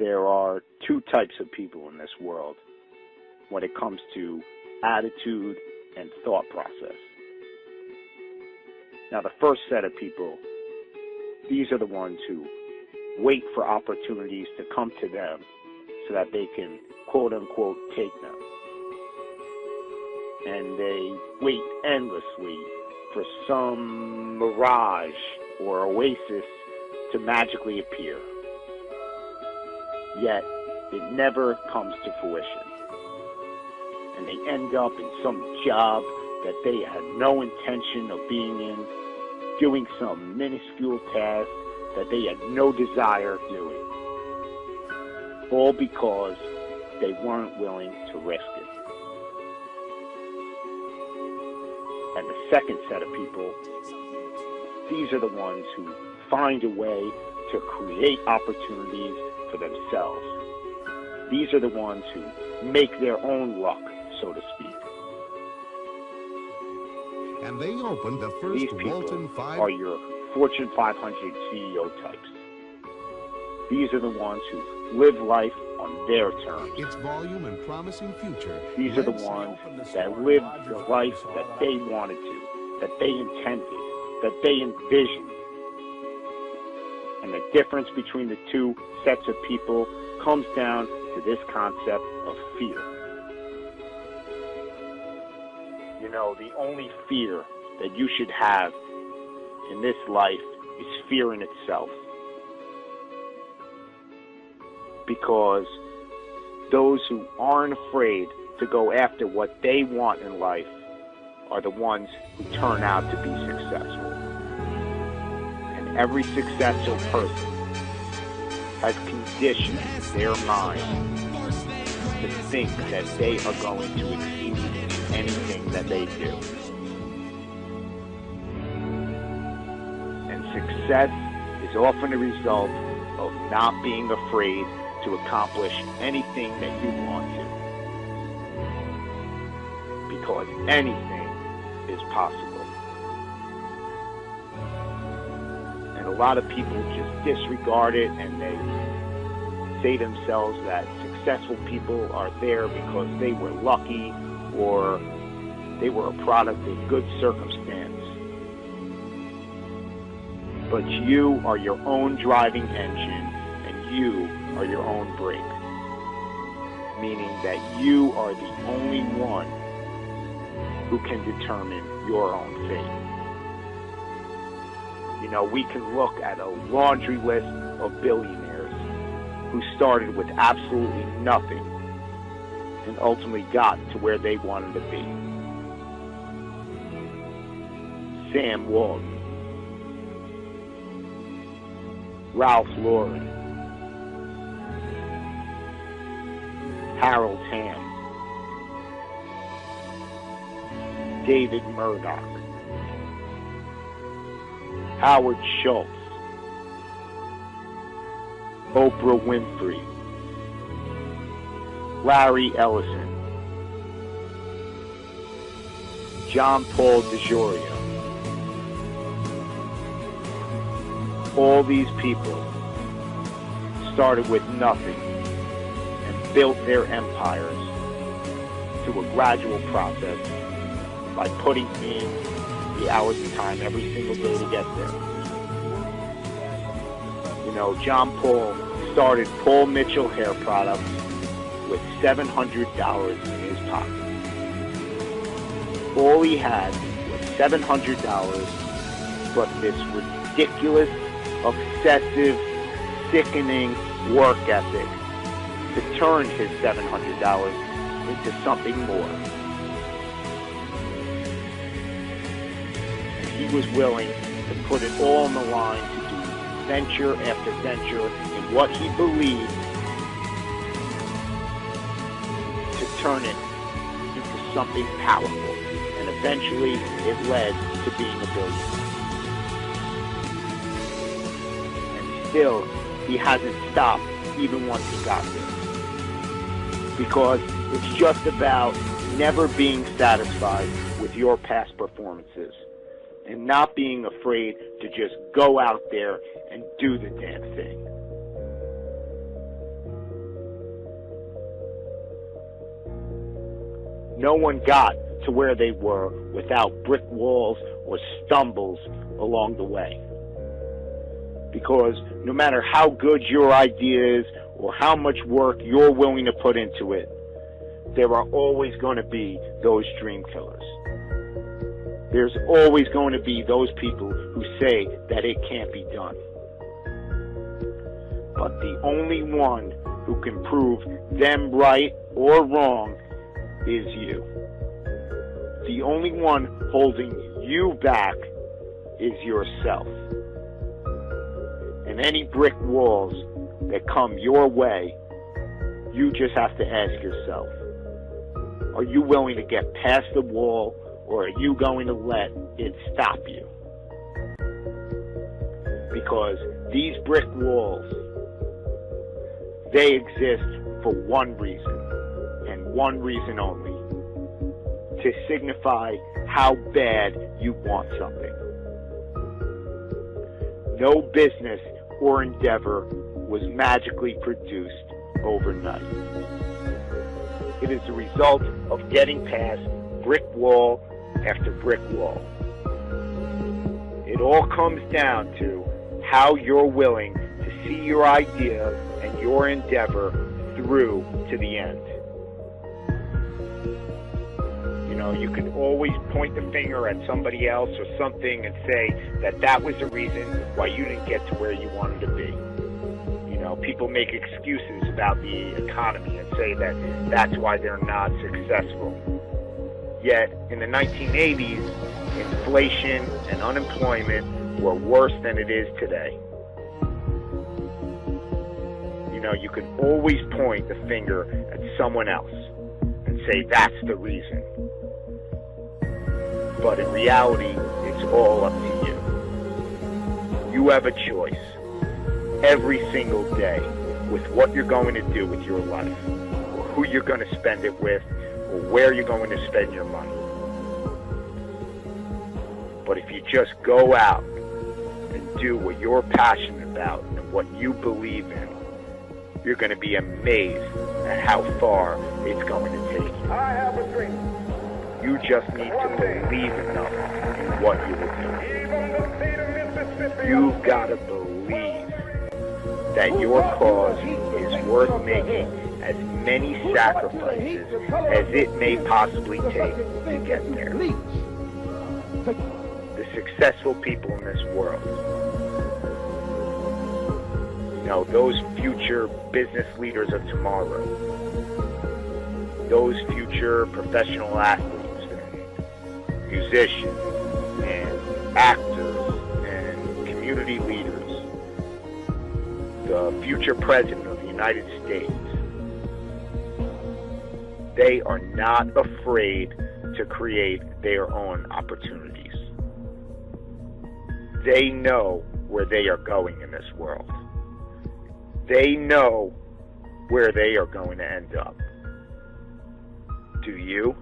there are two types of people in this world when it comes to attitude and thought process. Now, the first set of people, these are the ones who wait for opportunities to come to them so that they can, quote-unquote, take them. And they wait endlessly for some mirage or oasis to magically appear. Yet, it never comes to fruition. And they end up in some job that they had no intention of being in, doing some minuscule task that they had no desire of doing. All because they weren't willing to risk it. And the second set of people, these are the ones who find a way to create opportunities for themselves. These are the ones who make their own luck, so to speak. And they opened the first These people Walton 5 are your Fortune 500 CEO types. These are the ones who live life on their terms. its volume and promising future. These are the ones that lived the life that they wanted to, that they intended, that they envisioned. And the difference between the two sets of people comes down to this concept of fear. You know, the only fear that you should have in this life is fear in itself. Because those who aren't afraid to go after what they want in life are the ones who turn out to be successful. And every successful person has conditioned their mind to think that they are going to exceed in anything that they do. And success is often a result of not being afraid to accomplish anything that you want to. Because anything is possible. And a lot of people just disregard it, and they say to themselves that successful people are there because they were lucky or they were a product of good circumstance. But you are your own driving engine, and you are your own brake. Meaning that you are the only one who can determine your own fate. You know, we can look at a laundry list of billionaires who started with absolutely nothing and ultimately got to where they wanted to be. Sam Walton, Ralph Lauren, Harold Hamm, David Murdoch, Howard Schultz, Oprah Winfrey, Larry Ellison, John Paul DeJoria. All these people started with nothing and built their empires through a gradual process by putting in the hours and time every single day to get there. You know, John Paul started Paul Mitchell Hair Products with $700 in his pocket. All he had was $700, but this ridiculous, obsessive, sickening work ethic to turn his $700 into something more. And he was willing to put it all on the line to do venture after venture in what he believed, to turn it into something powerful. And eventually it led to being a billionaire. And still, he hasn't stopped even once he got there. Because it's just about never being satisfied with your past performances and not being afraid to just go out there and do the damn thing. No one got to where they were without brick walls or stumbles along the way. Because no matter how good your idea is or how much work you're willing to put into it, there are always going to be those dream killers. There's always going to be those people who say that it can't be done. But the only one who can prove them right or wrong is you. The only one holding you back is yourself. And any brick walls that come your way, you just have to ask yourself, are you willing to get past the wall, or are you going to let it stop you? Because these brick walls, they exist for one reason, and one reason only: to signify how bad you want something. No business or endeavor was magically produced overnight. It is the result of getting past brick wall after brick wall. It all comes down to how you're willing to see your idea and your endeavor through to the end. You know, you can always point the finger at somebody else or something and say that that was the reason why you didn't get to where you wanted to be. You know, people make excuses about the economy and say that that's why they're not successful. Yet, in the 1980s, inflation and unemployment were worse than it is today. You know, you can always point the finger at someone else and say that's the reason. But in reality, it's all up to you. You have a choice every single day with what you're going to do with your life, or who you're going to spend it with, or where you're going to spend your money. But if you just go out and do what you're passionate about and what you believe in, you're going to be amazed at how far it's going to take you. I have a dream. You just need to believe enough in what you will do. You've got to believe that your cause is worth making as many sacrifices as it may possibly take to get there. The successful people in this world, you know, those future business leaders of tomorrow, those future professional athletes, musicians and actors and community leaders, the future president of the United States, they are not afraid to create their own opportunities. They know where they are going in this world. They know where they are going to end up. Do you?